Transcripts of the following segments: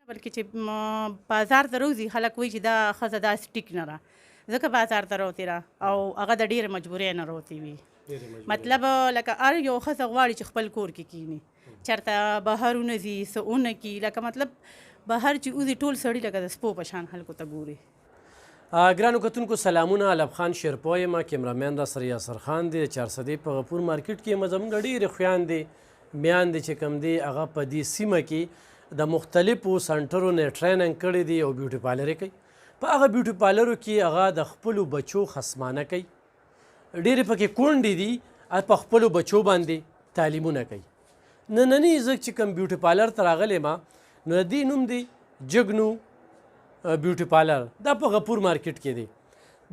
بلکې چې بازار ته روځي خلک وایي چې دا ښځه داسې ټیک نه ده ځکه بازار ته راوتې ده او هغه د ډېرې مجبورۍ نه راوتې وي. مطلب لکه هر یو ښځه غواړي چې خپل کور کې کینی چېرته بهر ونځي څه ونه کي لکه مطلب بهر چې وځي ټول سړي لکه د سپو په شان خلکو ته ګوري. ګرانو کتونکو سلامونه، علب خان شیرپوی یم، کیمرامین را سره یاسر خان دی. چارسدې په غفور مارکیټ کې یم. زموږ ډېرې خویندې میاندې چې کوم دی هغه په دې سیمه کې د مختلفو سنټرو نه ټریننګ کړی دی او بیوټي پارلر یې کوي. په هغه بیوټي پارلرو کې هغه د خپلو بچو خصمانه کوي. ډېرې پکې کونډې دي په خپلو بچو باندې تعلیمونه کوي. نننی زه چې کوم بیوټي پارلر ته راغلی ما نو د دې نوم دی جګنو بیوټي پارلر. دا په غفور مارکیټ کې دی.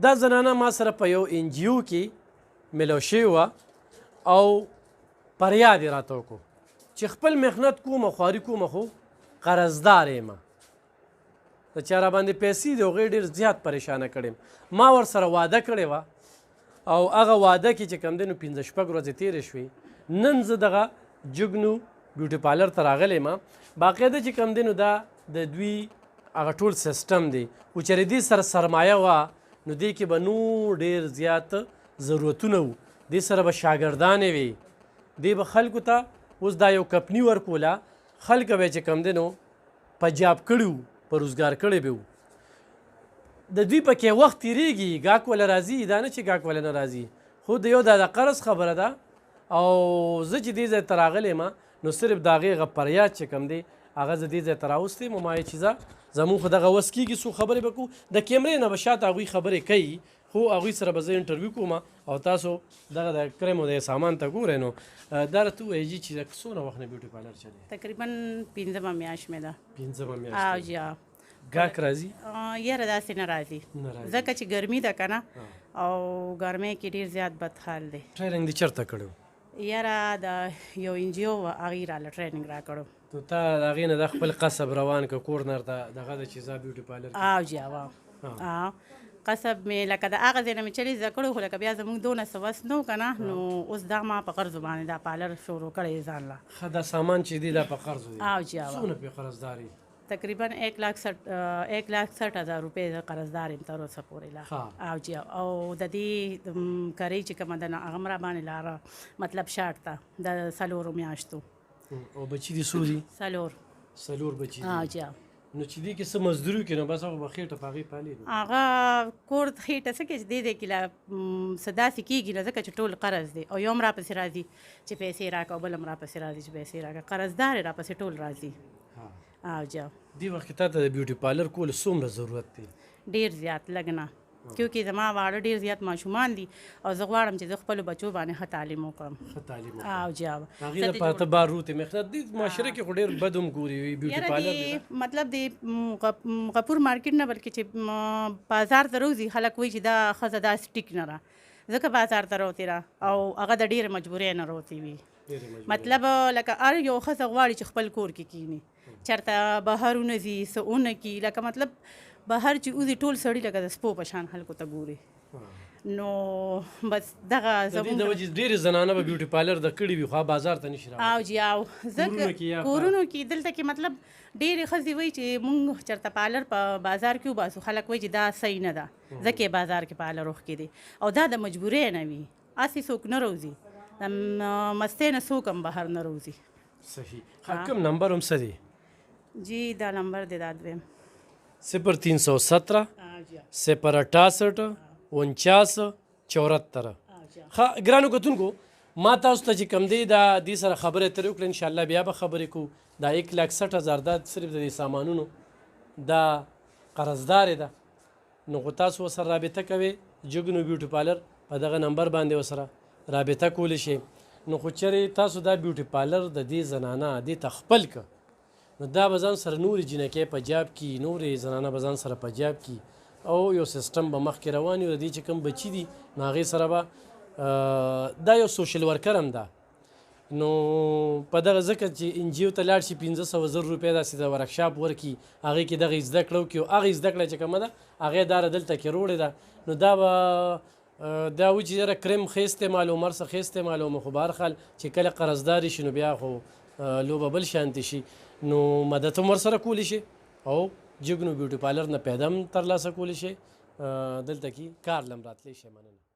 دا زنانه ما سره په یو NGO کې ملو شوې وه او پر یاد یې راته وکړو چې خپل محنت کوم خواري کوم خو قرضدار یم. د چا را باندې پیسې دي هغې ډېر زیات پریشانه کړی ما ورسره واده کړې وه او هغه واده کې چې کوم دی نو 15 شپږ ورځې تېرې شوې. نن زه دغه جګنو بیوټي پارلر ته راغلی یم. باقاعده چې کوم دی نو دا د دوی هغه ټول سیسټم دی خو چېرې دې سره سرمایه وه نو دې کې به نور ډېر زیات ضرورتونه وو. دې سره به شاګردانې وي. دې به خلکو ته اوس دا یو کمپني ورکوله خلکه به یې چې کوم دی نو په جاب کړي وو په روزګار کړی به وو. د دوی پکې وخت تېرېږي ګاک وله راځي دا نه چې ګاک وله نه راځي خو د یو دا د قرض خبره ده. او زه چې دې ځای ته راغلی یم نو صرف د هغې هغه پریاد چې کوم دی هغه زه دې ځای ته راوستی یم. ما یې چې ځه زمونږ خو دغه وس کېږي څو خبرې به کوو د کیمرې نه به شاته هغوی خبرې کوي خو هغوی سره به زه انټرویو کوم او تاسو دغه د کریم او د سامان ته ګورئ. نو دا راته ووایي جي چې څومره وخت نه بیوټي پارلر چلوي؟ تقریبا 15مه میاشت مې ده. 15مه میاشت. او جا ګاک راځي؟ یاره داسې نه راځي ځکه چې ګرمي ده که نه او ګرمۍ کې ډېر زیات بد حال دی. ټریننګ دې چېرته کړی و؟ یاره د یو NGO وه هغې راله ټریننګ را کړو. نو تا د هغې نه د خپل قصب روان که کورنر ته دغه د چې زه بیوټي پارلر او جا واو قصب مې لکه د هغه ځای نه مې چلې زده کړو خو لکه بیا زموږ دونه څه وس نه و که نه نو اوس دا ما په قرضو باندې دا پارلر شروع کړی ځان له. ښه دا سامان چې دی دا په قرضو دی؟ او جا څومره پې قرضدار یې؟ تقریبا 1,60,000 روپۍ د قرضدار یم تر اوسه پورې لا. او جی او د دې کرۍ چې کومه ده هغه م را باندې لاره مطلب شاټ ته د 4 میاشتو. او بچي دي څو دي؟ 4 بچي دي. او جی نو چې دې کې څه مزدوري وکړي نو بس هغه به خېټه په هغې پالي نو هغه کور خېټه څه کوي چې دې کې لا څه داسې کېږي نه ځکه چې ټول قرض دی او یو م راپسې راځي چې پیسې راکړه او بل م راپسې راځي چې پیسې راکړه قرضدار یې راپسې ټول راځي. او جا دې وخت کې تا ته د بیوټي پارلر کول څومره ضرورت دی؟ ډېر زیات لږ نه کیونکې زما واړه ډېر زیات ماشومان دي او زه غواړم چې زه خپلو بچو باندې ښه تعلیم وکړم. ښه تعلیم او جا هغې لپاره ته بار روتې محنت دې معاشره کې خو ډېر بد هم ګوري بیوټي پارلر مطلب د غفور مارکیټ نه بلکې چې بازار ته روځي خلک وایي چې دا ښځه داسې ټیک نه ده ځکه بازار ته راوتې ده او هغه د ډېرې مجبورۍ نه راوتې وي. مطلب لکه هر یو ښځه غواړي چې خپل کور کې کینی چېرته بهر ونځي څه ونه کي لکه مطلب بهر چې وځي ټول سړي لکه د سپو په شان خلکو ته ګوري. نو بس دغه زموږ د وجې ډېرې زنانه به بیوټي پارلر د کړي وي خو بازار ته نشي راوړی. او جی او ځکه کورونو کې دلته کې مطلب ډېرې ښځې وایي چې مونږ چېرته پارلر په بازار کې وباسو خلک وایي چې دا صحیح نه ده ځکه بازار کې پارلر وښکې دی او دا د مجبورۍ نه وي هسې څوک نه روځي د مستۍ نه څوک هم بهر نه روځي. صحیح. کوم نمبر هم څه دی؟ جی دا نمبر دی دا دویم 0317 068 49 ښه ګرانو کتونکو ما تاسو ته چې کوم دی دا دې سره خبرې اترې وکړې انشاءالله بیا به خبرې کوو. دا 1,60,000 دا صرف د دې سامانونو دا قرضدار ده نو خو تاسو ورسره رابطه کوئ جګنو بیوټي پارلر په دغه نمبر باندې ورسره رابطه کولی شئ. نو خو چېرې تاسو دا بیوټي پارلر د دې زنانه دې ته خپل که نو دا به ځان سره نورې جینکۍ په جاب کي نورې زنانه به ځان سره په جاب کي او یو سیسټم به مخکې روان وي. د دې چې کوم بچي دي نو هغې سره به دا یو سوشل ورکر هم ده نو په دغه ځکه چې NGO ته لاړ شي 500,000 روپۍ داسې د ورکشاپ ورکړي هغې کې دغه زده کړه وکړي او هغې زده کړه چې کومه ده هغې داره دلته کې روړې ده نو دا به دا و چې یاره کریم ښه استعمالوم هر څه ښه استعمالوم خو به هر حال چې کله قرضداري شي نو بیا خو لوبه بل شانتې شي نو مدد هم ورسره کولی شي او جګنو بیوټي پارلر نه پیدا هم ترلاسه کولی شي دلته کې کار لم راتلی شي. مننه.